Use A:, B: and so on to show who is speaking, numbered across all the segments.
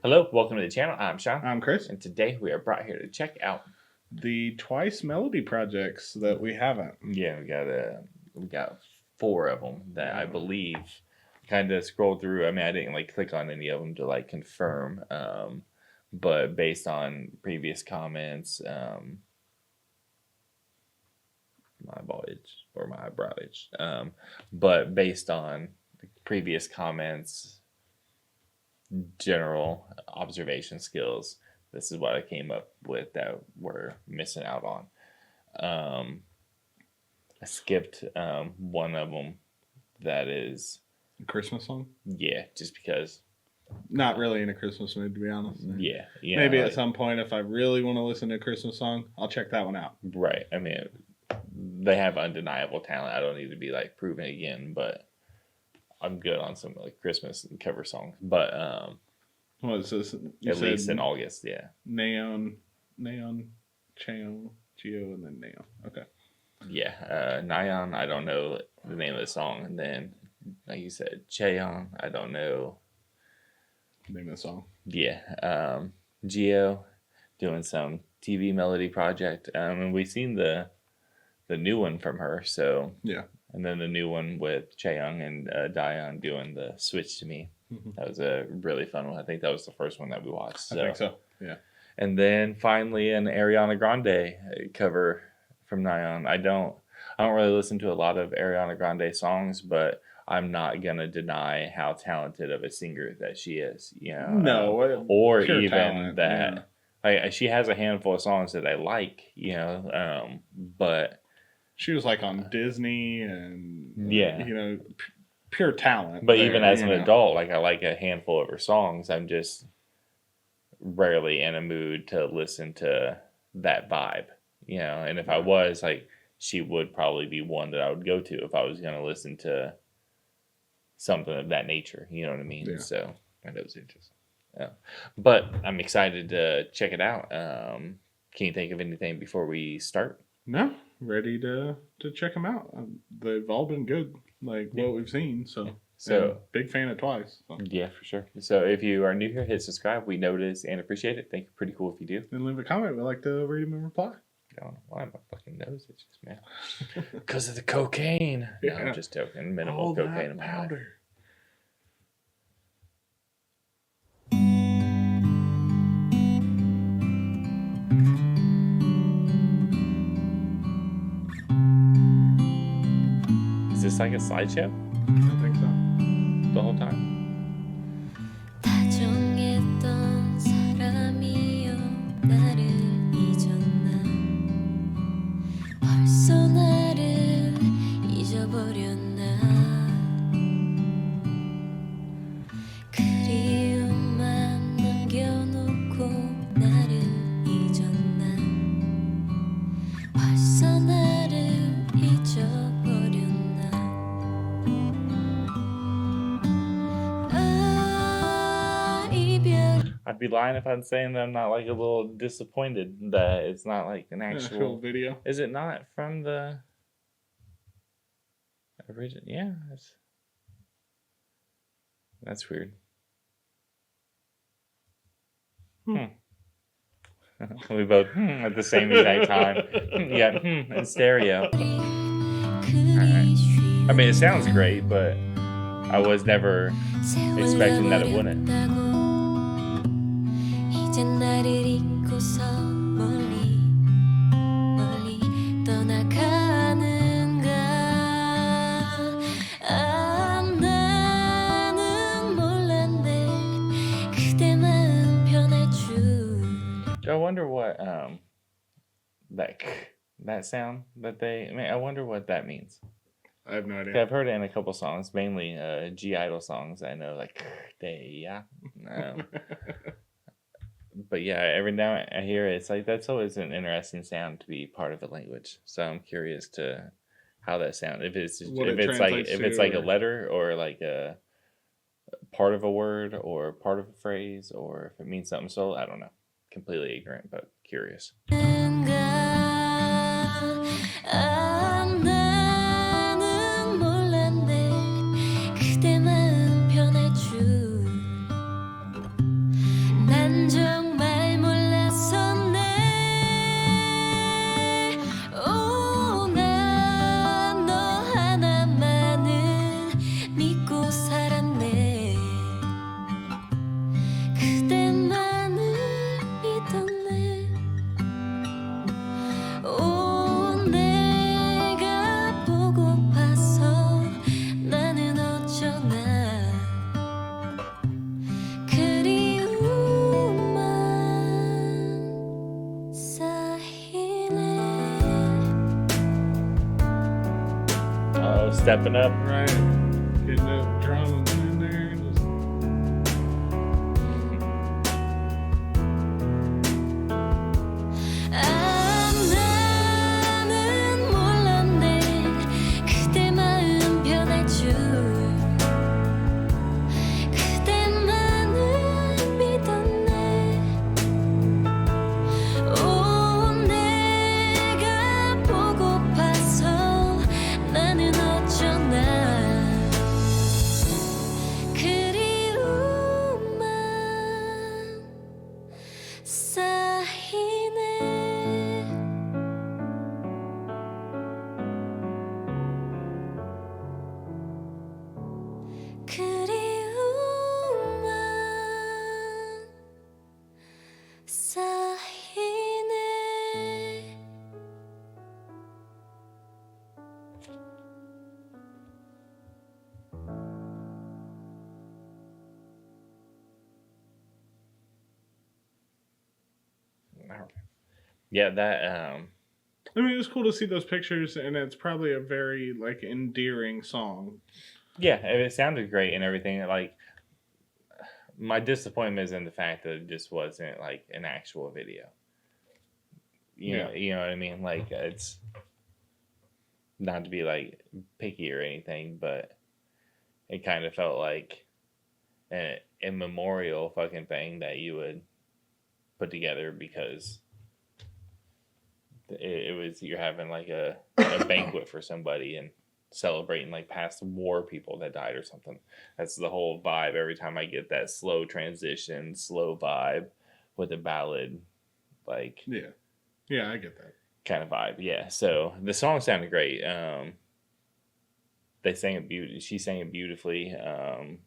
A: Hello, welcome to the channel. I'm Sean,
B: I'm Chris.
A: and today we are brought here to check out.
B: The twice melody projects that we haven't.
A: Yeah, we got 4 of them that I believe kind of scrolled through. I mean, I didn't click on any of them to confirm, but based on previous comments, my voyage or my broadage, but based on previous comments, general observation skills, this is what I came up with that we're missing out on. I skipped one of them that is
B: A Christmas song?
A: Yeah, just because.
B: Not really in a Christmas mood, to be honest.
A: Yeah.
B: Maybe at some point, if I really want to listen to a Christmas song, I'll check that one out.
A: Right. I mean, they have undeniable talent. I don't need to be proven again, but I'm good on some Christmas cover songs. But
B: What is this?
A: at least in August, yeah.
B: Nayeon, Chaeyoung, Jihyo, and then Nayeon. Okay.
A: Yeah, Nayeon, I don't know the name of the song. And then, like you said, Chaeyoung, I don't know.
B: Name of the song.
A: Yeah. Jihyo doing some TV melody project. And we've seen the new one from her, so.
B: Yeah.
A: And then the new one with Chaeyoung and Nayeon doing the Switch to Me.
B: Mm-hmm.
A: That was a really fun one. I think that was the first one that we watched. So.
B: I think so, yeah.
A: And then finally an Ariana Grande cover from Nayeon. I don't really listen to a lot of Ariana Grande songs, but I'm not gonna deny how talented of a singer that she is.
B: No,
A: or even
B: talent,
A: that. Yeah. She has a handful of songs that I like. But
B: she was on Disney and
A: yeah,
B: pure talent.
A: But even as an adult, I like a handful of her songs. I'm just rarely in a mood to listen to that vibe, and if I was, she would probably be one that I would go to if I was going to listen to something of that nature, you know what I mean?
B: Yeah.
A: So that was interesting. Yeah. But I'm excited to check it out. Can you think of anything before we start?
B: No, ready to check them out. They've all been good, what we've seen. So big fan of Twice. So.
A: Yeah, for sure. So if you are new here, hit subscribe. We notice and appreciate it. Think pretty cool if you do.
B: And leave a comment. We like to read them and reply.
A: I don't know why my fucking nose itches, man. Because of the cocaine.
B: Yeah.
A: No, I'm just joking. Minimal
B: all
A: cocaine
B: that
A: in my
B: powder.
A: life. Is this like a slideshow?
B: I think so.
A: The whole time?
C: 다정했던 사람이여 나를 잊었나 벌써 나를 잊어버렸나 그리움만 남겨놓고 나를 잊었나 벌써 나를 잊어버렸나
A: I'd be lying if I'm saying that I'm not a little disappointed that it's not an actual
B: video.
A: Is it not from the original? Yeah, that's weird. We both at the same exact time. Yeah, in stereo. Alright. I mean, it sounds great, but I was never expecting that it wouldn't.
C: 이젠 나를 잊고서 멀리 멀리 떠나가는가 나는 몰랐네 그대 마음 변할 줄
A: I wonder what that sound that I wonder what that means.
B: I have no idea.
A: I've heard it in a couple songs, mainly G Idol songs. I know yeah. But yeah, every now I hear it, it's that's always an interesting sound to be part of a language. So I'm curious to how that sounds. If it's a letter or a part of a word or part of a phrase or if it means something. So I don't know. Completely ignorant, but curious. stepping up.
B: Right. Getting that drum in there.
C: 나는 몰랐네 그대 마음 변할 줄 그대만을 믿었네 오 내가 보고파서 나는 어쩌나 그리움만 쌓이네 그리움만 쌓이네
A: Yeah, that
B: I mean, it's cool to see those pictures, and it's probably a very like endearing song.
A: yeah, it sounded great and everything. Like, my disappointment is in the fact that it just wasn't like an actual video. You know what I mean? Like, it's not to be like picky or anything, but it kind of felt like an immemorial fucking thing that you would put together because it was you're having like a banquet for somebody and celebrating like past war people that died or something. That's the whole vibe. Every time I get that slow transition, slow vibe with a ballad, like
B: Yeah, I get that
A: kind of vibe. Yeah. So the song sounded great. They sang it she sang it beautifully. I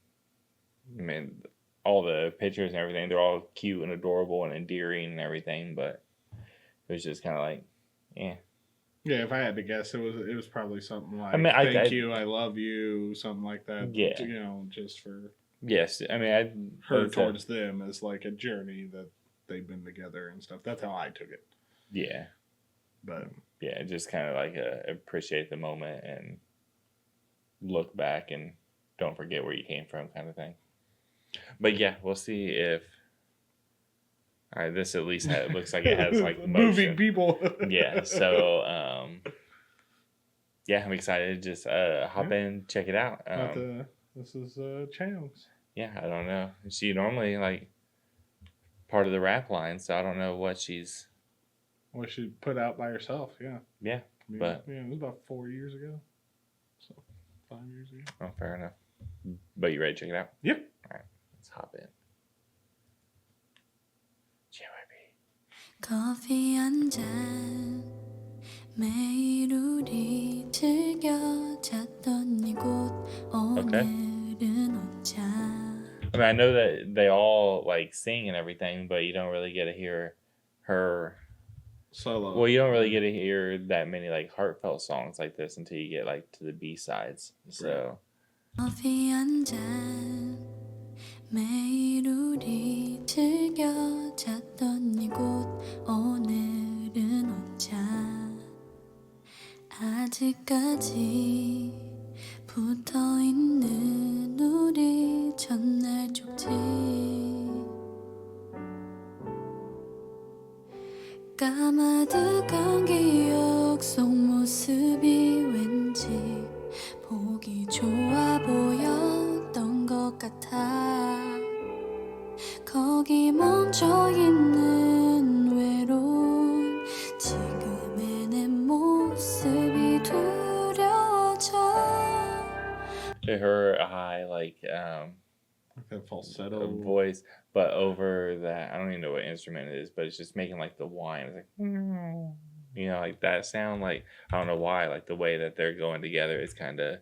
A: mean, all the pictures and everything, they're all cute and adorable and endearing and everything, but it was just kind of like, yeah.
B: Yeah, if I had to guess, it was probably something like,
A: thank
B: you, I love you, something like that.
A: Yeah.
B: You know, just for
A: Yes. I mean,
B: her towards them as like a journey that they've been together and stuff. That's how I took it.
A: Yeah.
B: But
A: yeah, just kind of like appreciate the moment and look back and don't forget where you came from kind of thing. But yeah, we'll see if all right, this at least looks like it has like motion.
B: Moving people.
A: Yeah, so yeah, I'm excited. Just hop in, check it out.
B: This is Chaeyoung's.
A: Yeah, I don't know. She normally like part of the rap line, so I don't know what she's
B: she put out by herself. Yeah.
A: Yeah,
B: I mean,
A: but
B: it was about 4 years ago. So 5 years ago.
A: Oh, fair enough. But you ready to check it out?
B: Yeah.
A: All right, let's hop in.
C: 커피 한 잔 매일 우리 즐겨 잤던 이곳 오늘은 혼자
A: I mean, I know that they all like sing and everything, but you don't really get to hear her
B: solo.
A: Well, you don't really get to hear that many like heartfelt songs like this until you get like to the B-sides. So
C: 커피 한 잔 매일 우리 즐겨 잤던 이곳 오늘은 혼자 아직까지 붙어있는 우리 전날 쪽지 까마득한 기억 속 모습이 왠지 보기 좋아 보였던 것 같아 거기 멈춰있는 외로운 지금의 내 모습이 두려워져
A: her high like
B: that falsetto
A: voice, but over that I don't even know what instrument it is, but it's just making like the whine. It's like you know, like that sound. Like I don't know why, like the way that they're going together is kind of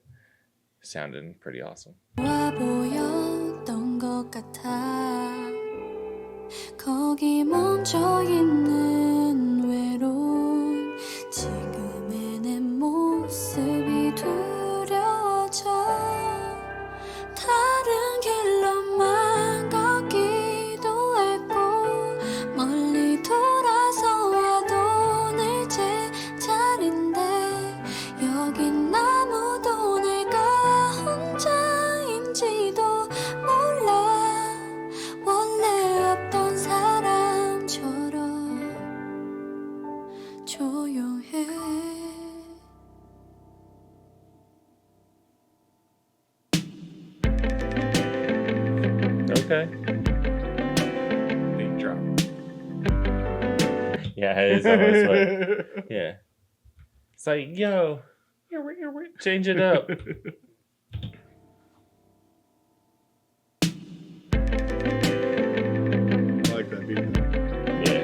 A: sounding pretty awesome.
C: 보였던 것 같아 거기 멈춰있는 외로운 지금의 내 모습이 두려워져 다른 길로만 걷기도 했고 멀리 돌아서 와도 늘 제자리인데 여긴 아무도
A: Okay.
B: Deep drop.
A: Yeah, it is almost what. Yeah. It's like, yo, change it up.
B: I like that beat.
A: Yeah.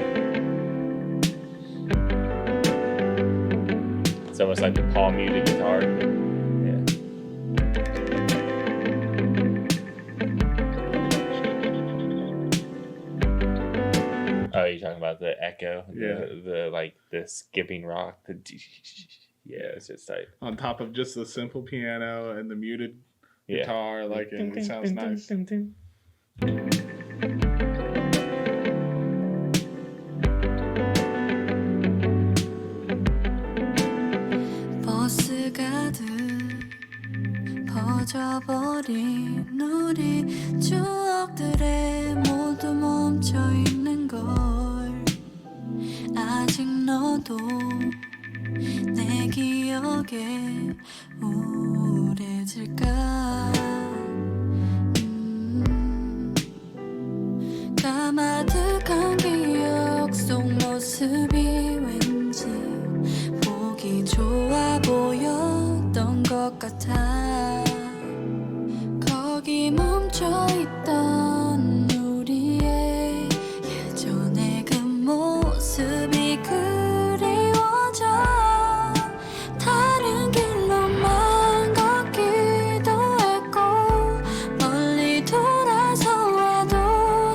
A: It's almost like the palm muted guitar. Yeah. Oh, you're talking about the echo?
B: Yeah.
A: The like the skipping rock. Yeah, it's just tight.
B: On top of just the simple piano and the muted guitar, like it sounds nice.
C: 버스 가득 퍼져버린 우리 추억들에 모두 멈춰있는 걸 아직 너도 내 기억에 우울해질까 까마득한 기억 속 모습이 왠지 보기 좋아 보였던 것 같아 거기 멈춰있던 우리의 예전의 그 모습이 그리워져 다른 길로만 걷기도 했고 멀리 돌아서 와도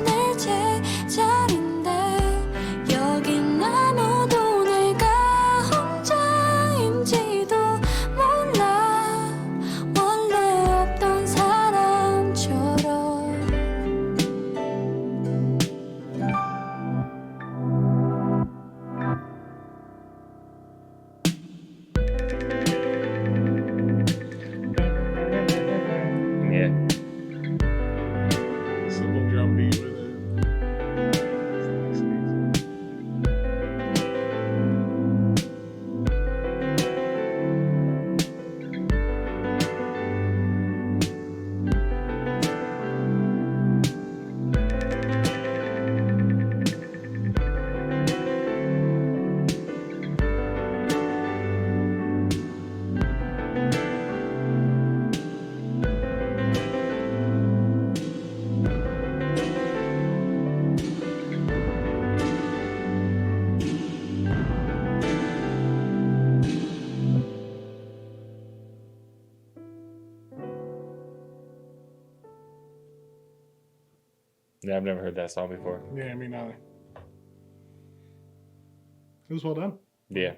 C: 내 제자리인데 여긴 아무도 내가 혼자인지도 몰라 원래 없던 사람처럼
A: Yeah.
B: Simple drum beat with it. It's nice.
A: Yeah, I've never heard that song before.
B: Yeah, me neither. It was well done.
A: Yeah.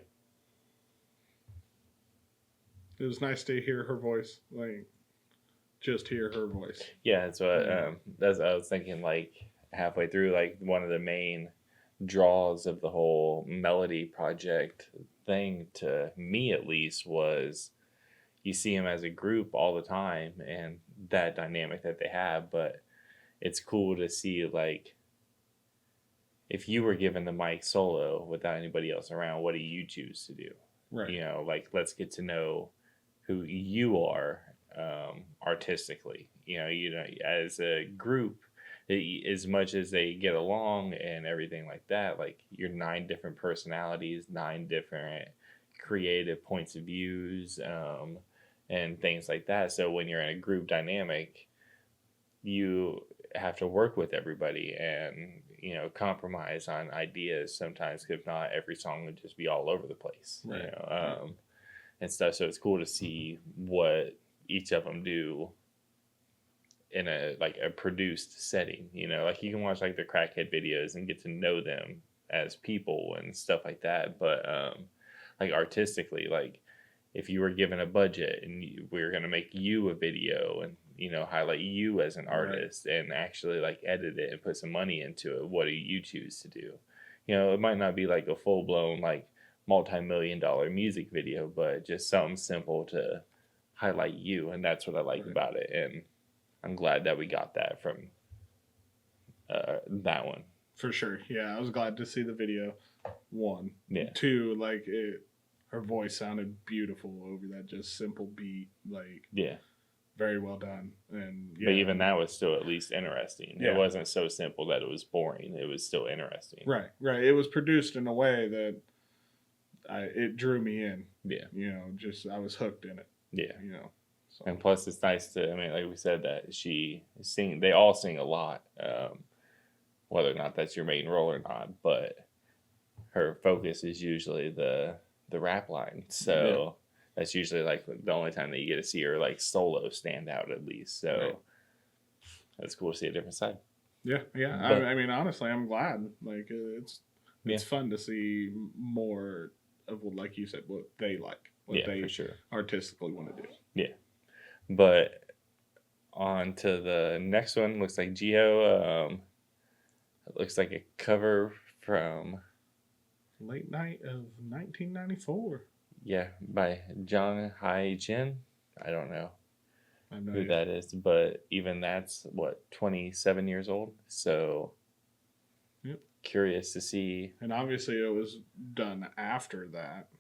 B: It was nice to hear her voice, like just hear her voice.
A: Yeah, that's what that's I was thinking like halfway through, like one of the main draws of the whole melody project thing to me at least was you see them as a group all the time and that dynamic that they have, but it's cool to see like if you were given the mic solo without anybody else around, what do you choose to do?
B: Right.
A: You know, like let's get to know who you are artistically. You know, as a group, as much as they get along and everything like that, like you're 9 different personalities, 9 different creative points of views, and things like that. So when you're in a group dynamic, you have to work with everybody and compromise on ideas sometimes, if not every song would just be all over the place.
B: Right.
A: And stuff. So it's cool to see what each of them do in a produced setting. Like you can watch like their crackhead videos and get to know them as people and stuff like that, but like artistically, like if you were given a budget and we were going to make you a video and highlight you as an artist, right, and actually like edit it and put some money into it, what do you choose to do? It might not be like a full-blown like multi-million-dollar music video, but just something simple to highlight you, and that's what I like, right, about it. And I'm glad that we got that from that one.
B: For sure. Yeah, I was glad to see the video. 1.
A: Yeah.
B: 2, like her voice sounded beautiful over that just simple beat. Like,
A: yeah,
B: very well done. And
A: but even that was still at least interesting.
B: Yeah.
A: It wasn't so simple that it was boring. It was still interesting.
B: Right. It was produced in a way that it drew me in.
A: Yeah.
B: You know, just I was hooked in it.
A: Yeah.
B: You know. So.
A: And plus, it's nice to. I mean, like we said, that they all sing a lot. Whether or not that's your main role or not, but her focus is usually the rap line. So that's usually like the only time that you get to see her like solo stand out at least. So that's cool to see a different side.
B: Yeah. But, I mean, honestly, I'm glad. Like it's fun to see more of what, like you said, what they like, what they
A: for sure.
B: artistically want to do.
A: Yeah. But on to the next one. Looks like Jihyo. It looks like a cover from
B: Late Night of 1994.
A: Yeah, by Jung Hae Jin. I don't know who that is, but even that's 27 years old. So curious to see.
B: And obviously, it was done after that.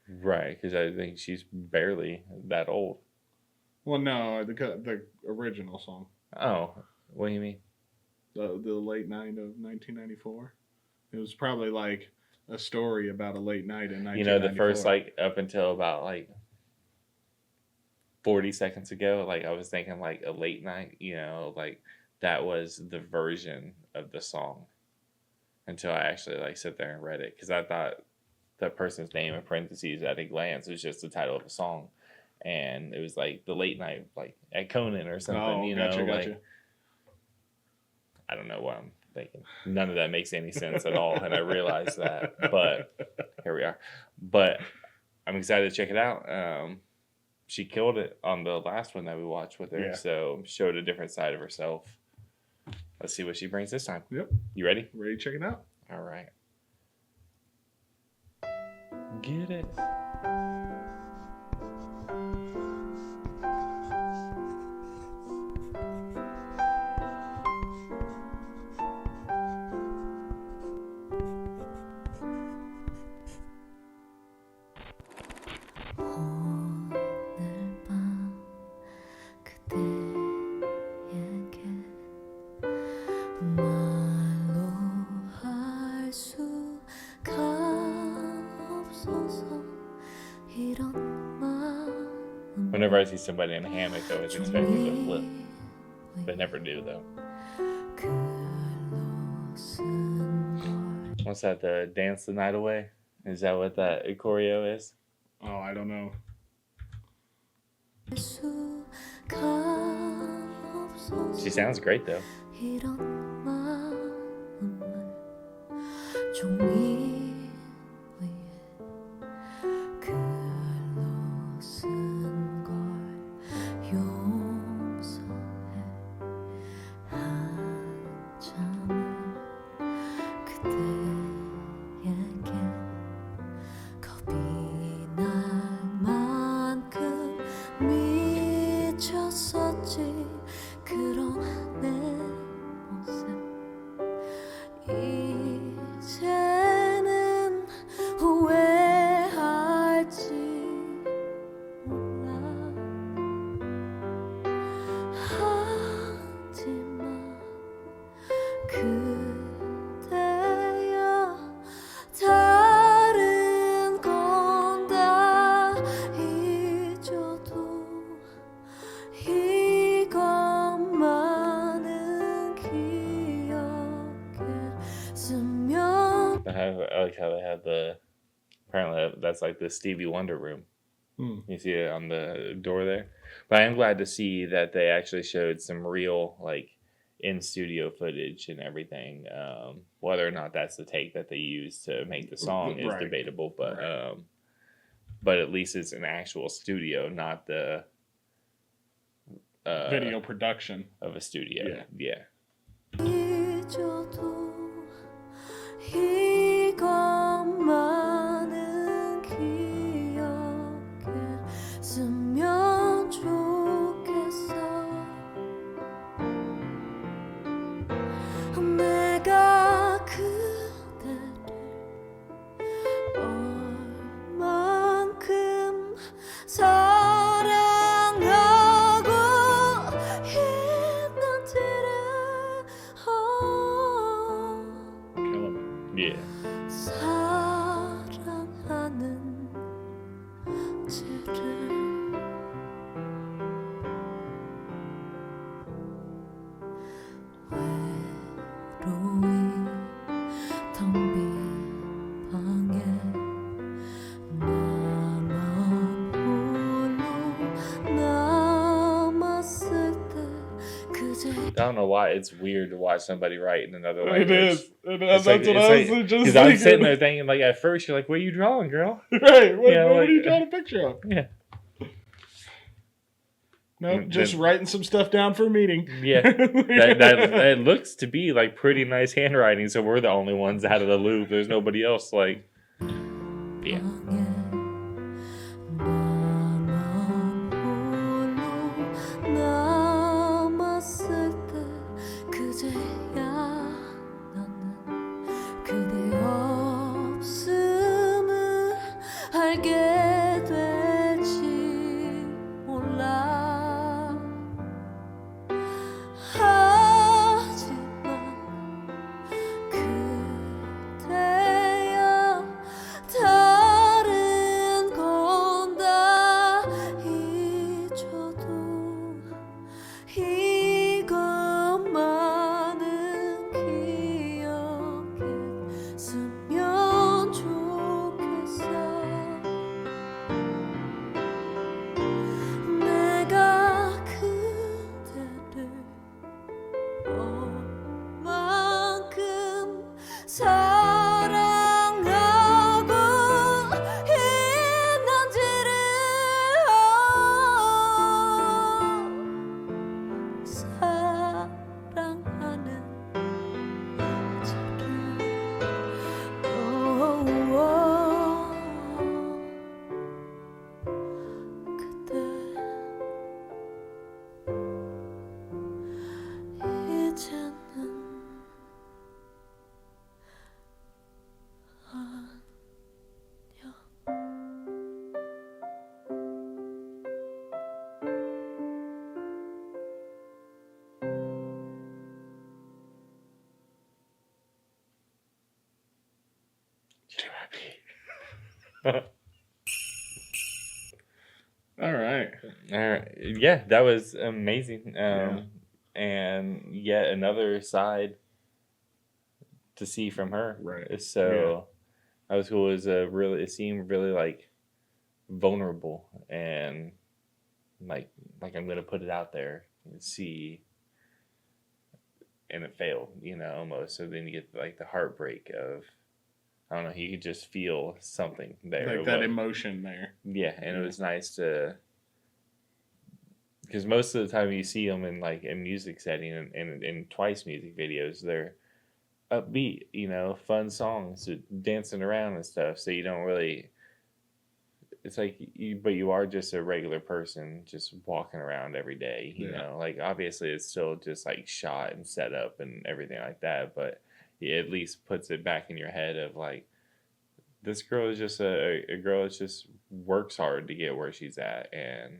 A: Right, because I think she's barely that old.
B: Well, no, the original song.
A: Oh, what do you mean?
B: The Late Night of 1994. It was probably like a story about a late night in 1994.
A: You know, the first like up until about like 40 seconds ago, like I was thinking like a late night. You know, like that was the version of the song. Until I actually like sit there and read it, because I thought that person's name in parentheses at a glance was just the title of a song, and it was like the late night, like at Conan or something.
B: Oh,
A: you
B: gotcha,
A: know,
B: gotcha.
A: like I don't know what I'm thinking. None of that makes any sense at all, and I realized that. But here we are. But I'm excited to check it out. She killed it on the last one that we watched with her, so showed a different side of herself. Let's see what she brings this time.
B: Yep.
A: You ready?
B: Ready to check it out?
A: All right. Get it.
C: 오늘 밤 그대에게 말로 할 수가 없어서 이런 마음
A: Whenever I see somebody in a hammock, I always expect them to flip. But never do, though.
C: 글로 쓴 걸
A: What's that, the Dance the Night Away? Is that what that choreo is?
B: Oh, I don't know.
C: 수가 없어서
A: She sounds great, though.
C: 이런 마음을 종이 위에 글로 쓴 걸 용서해 한참을 그대에게 겁이 날 만큼 미쳤었지 그런 내 모습 이제는 후회할지 몰라 하지만 그대여 다른 건 다 잊어도 이것만은 기억했으면
A: I like how they have apparently that's like the Stevie Wonder room. You see it on the door there. But I am glad to see that they actually showed some real, like, in-studio footage and everything. Whether or not that's the take that they used to make the song is debatable, but but at least it's an actual studio, not the
B: Video production
A: of a studio. Yeah.
C: 잊어도 이것만은 기억했으면 좋겠어 내가 그대를 얼만큼 사랑하
A: don't know why it's weird to watch somebody write in another language.
B: It is. That's what I was just
A: because I'm sitting there thinking, like, at first you're like, "What are you drawing, girl?"
B: Right. What are you drawing a picture of?
A: Yeah.
B: No, just writing some stuff down for a meeting.
A: Yeah, that looks to be like pretty nice handwriting. So we're the only ones out of the loop. There's nobody else. Like, yeah.
B: All right.
A: Yeah, that was amazing. And yet another side to see from her.
B: Right.
A: So that was cool. It seemed really like vulnerable and like I'm gonna put it out there and see, and it failed, almost. So then you get like the heartbreak of, I don't know, you could just feel something there.
B: Like that emotion there.
A: Yeah, and it was nice to, because most of the time you see them in like a music setting and in Twice music videos, they're upbeat, fun songs, dancing around and stuff. So you don't really, it's like, but you are just a regular person just walking around every day, you know, like obviously it's still just like shot and set up and everything like that, but it at least puts it back in your head of like, this girl is just a girl that just works hard to get where she's at, and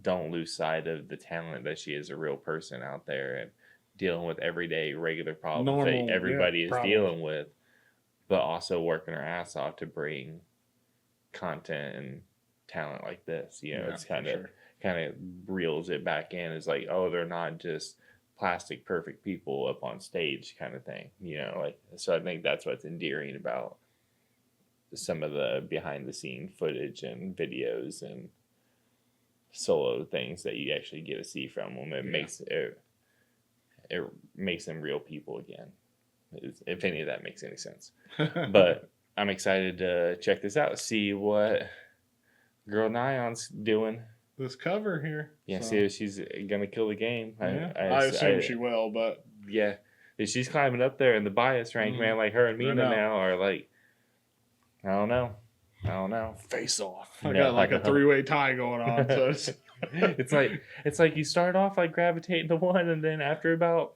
A: don't lose sight of the talent that she is, a real person out there and dealing with everyday regular problems that everybody is dealing with, but also working her ass off to bring content and talent like this. It's kind of reels it back in. It's like, oh, they're not just plastic perfect people up on stage kind of thing, so I think that's what's endearing about some of the behind the scene footage and videos and solo things that you actually get to see from them. It makes them real people again, if any of that makes any sense. But I'm excited to check this out, see what girl Nayeon's doing.
B: This cover here.
A: Yeah, see if she's gonna kill the game.
B: I assume she will, but
A: yeah, if she's climbing up there in the bias rank, man, like her and Mina now are like, I don't know.
B: Face off. I got like a 3-way tie going on. So
A: it's like you start off like gravitating to one, and then after about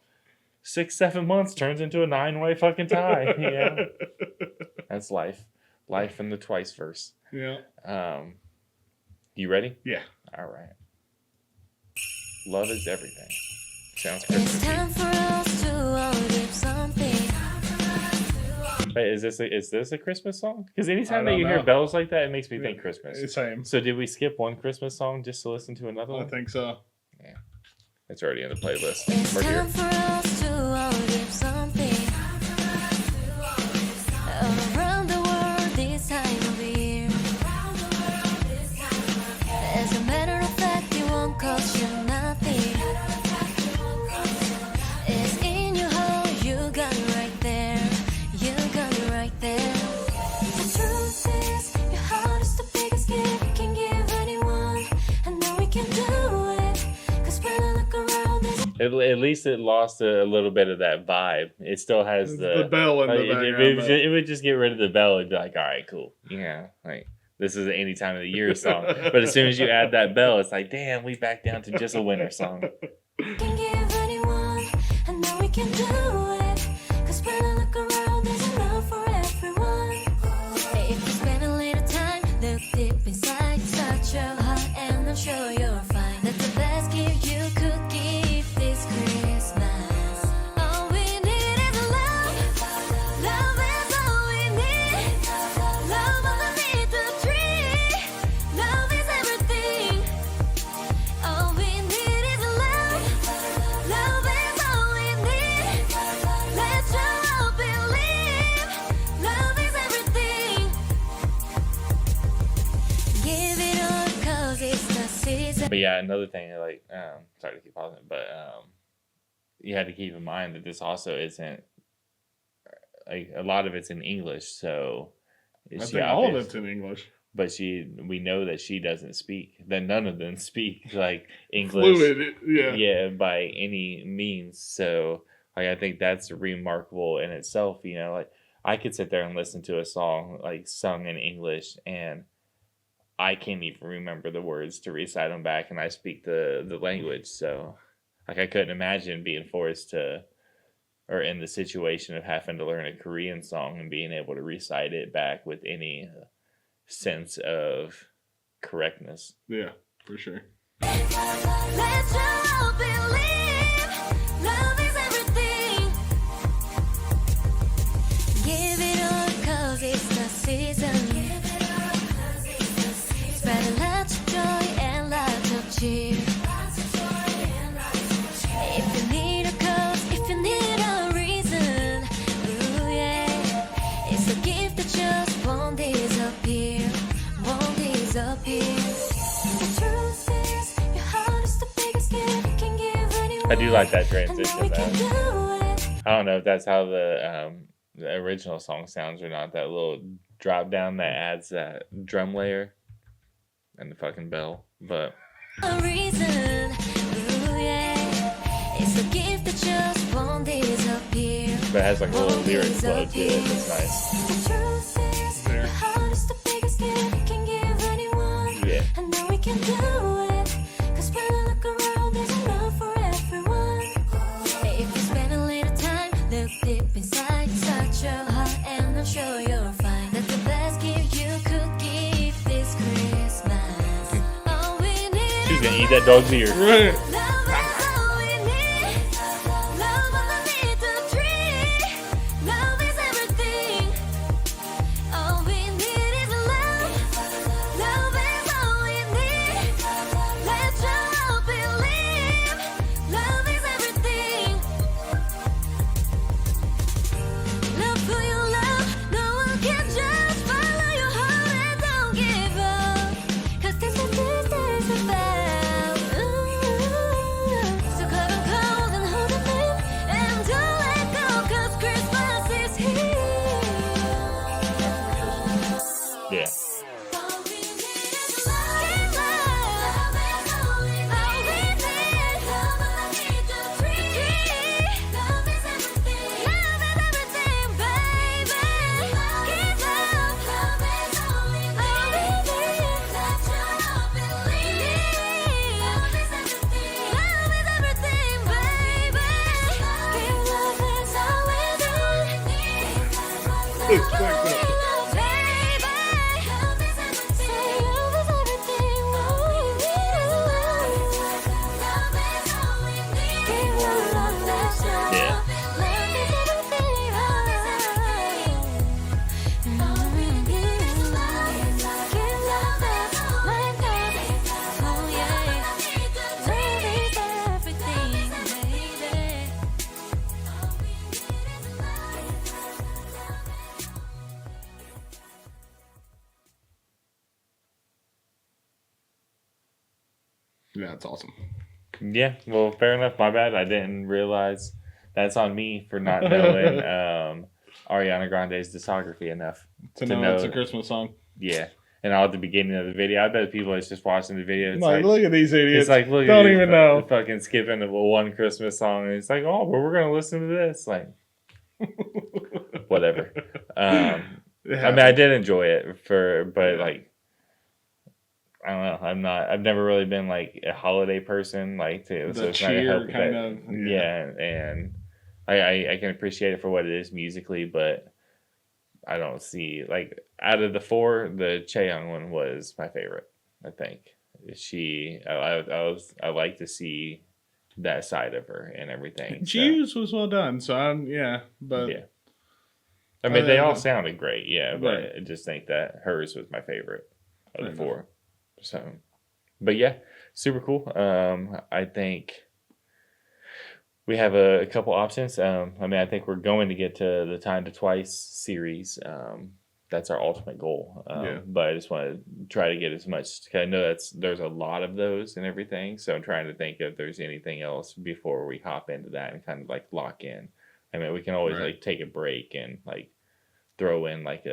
A: 6-7 months turns into a 9-way fucking tie. That's life in the Twice verse. You ready?
B: Yeah.
A: All right. Love is everything. Sounds Christmas. It's time for us to all give something. Wait, is this a Christmas song? Because anytime that you hear bells like that, it makes me think Christmas.
B: Same.
A: So did we skip one Christmas song just to listen to another one?
B: I think so.
A: Yeah. It's already in the playlist.
C: It's
A: We're here.
C: time for us to all give something. Around the world this time of year. As a matter of fact, it won't cost you nothing.
A: At least it lost a little bit of that vibe. It still has
B: the bell in the background.
A: It would just get rid of the bell and be like, all right, cool. Yeah, like this is an any time of the year song. But as soon as you add that bell, it's like, damn, we back down to just a winter song.
C: Can give anyone, and now we can do it. 'Cause when I look around, there's enough for everyone. Hey, if you spend a little time, look deep inside, touch your heart, and I'm sure you'll find that the best gift you could give this Christmas. All we need is love. Love is all we need. Love underneath the tree. Love is everything. All we need is love. Love is all we need. Let's show up and live. Love is everything. Give it all 'cause it's the season.
A: But yeah, another thing, like, sorry to keep pausing, but you had to keep in mind that this also isn't like a lot of it's in English, so
B: I think all of it's in English.
A: But we know that she doesn't speak. That none of them speak like English,
B: Fluid,
A: yeah, by any means. So, like, I think that's remarkable in itself. You know, like I could sit there and listen to a song like sung in English, and I can't even remember the words to recite them back, and I speak the language. So, like, I couldn't imagine being forced to, or in the situation of having to learn a Korean song and being able to recite it back with any sense of correctness.
B: Yeah, for sure.
C: Let's hope and live. Love is everything. Give it all 'cause it's the season. Spread lots of joy and lots of cheer. If you need a cause, if you need a reason, ooh yeah, it's a gift that just won't disappear, won't disappear. The truth is, your heart is the biggest gift you can give anyone.
A: I do like that
C: And now
A: transition
C: we can
A: though.
C: do it.
A: I don't know if that's how the original song sounds or not. That little drop down that adds that drum layer and the fucking bell, but
C: A reason, ooh yeah, it's a gift that just won't disappear.
A: it has like a little lyric flow to it. It's nice.
C: The truth is, your heart is the biggest gift you can give anyone.
A: Yeah.
C: And now we can do it. 'Cause when I look around, there's enough for everyone. Hey, if you spend a little time, look deep inside, touch your heart, and I'm sure you'll find that the best gift you could give this Christmas. All we need
A: She's
C: is
A: gonna eat that dog's ear.
B: Right.
C: love is all we need. Love underneath the tree. Love is everything. All we need is love. Love is all we need. Let's show up and live. Love is everything. Love who you love. No one can just follow your heart and don't give up. 'Cause this is about. So cuddle close and hold it in and don't let go 'cause Christmas is here.
A: Yeah.
C: All we need is love. Love is all we need. Love underneath the tree. Love is everything. Love is everything, baby. Give love. Love is all we need. Let's show up and live. Love is everything. Love is everything, baby. Give love is all we need.
B: It's like that. Yeah, it's awesome.
A: Yeah, well, fair enough. My bad. I didn't realize. That's on me for not knowing Ariana Grande's discography enough
B: To know it's a Christmas song.
A: Yeah, And all at the beginning of the video, I bet people is just watching the video. It's
B: like, look at these idiots.
A: It's like, look
B: don't
A: at
B: even know.
A: Fucking skipping the one Christmas song. And it's like, oh, but we're going to listen to this. Like, whatever. I mean, I did enjoy it but like, I don't know. I've never really been like a holiday person, like so it's not gonna help kind of. Yeah, and I can appreciate it for what it is musically, but I don't see like out of the four, the Chaeyoung one was my favorite. I think I like to see that side of her and everything.
B: Jihyo's was well done, so but
A: yeah. I mean, they all sounded great, yeah, but
B: right.
A: I just think that hers was my favorite of the four. So, but yeah, super cool. I think we have a couple options. I mean, I think we're going to get to the Time to Twice series. That's our ultimate goal. But I just want to try to get as much. Cause I know there's a lot of those and everything. So I'm trying to think if there's anything else before we hop into that and kind of like lock in. I mean, we can always like take a break and like throw in like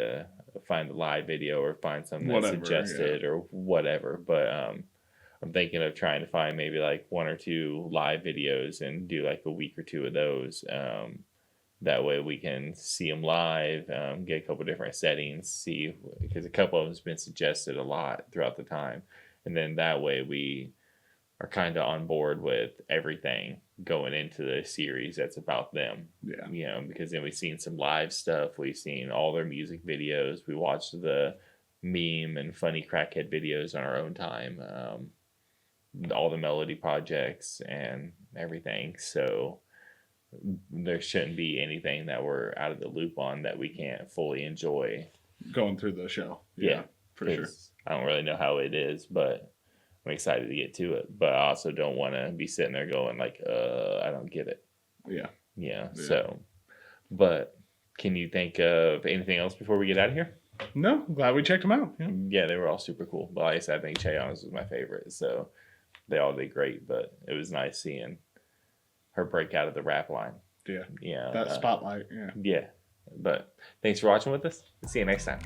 A: find a live video or find something that's suggested or whatever. But I'm thinking of trying to find maybe like one or two live videos and do like a week or two of those. That way we can see them live, get a couple different settings, see, because a couple of them's been suggested a lot throughout the time. And then that way we are kind of on board with everything going into the series that's about them.
B: Yeah.
A: You know, because then we've seen some live stuff. We've seen all their music videos. We watched the meme and funny crackhead videos on our own time. All the melody projects and everything. So there shouldn't be anything that we're out of the loop on that we can't fully enjoy.
B: Going through the show. Yeah, for sure.
A: I don't really know how it is, but I'm excited to get to it, but I also don't want to be sitting there going like, I don't get it. Yeah. So, but can you think of anything else before we get out of here?
B: No, I'm glad we checked them out.
A: Yeah, they were all super cool. But like I said, I think Chaeyoung's was my favorite. So they all did great, but it was nice seeing her break out of the rap line.
B: Yeah. That spotlight.
A: Yeah. But thanks for watching with us. See you next time.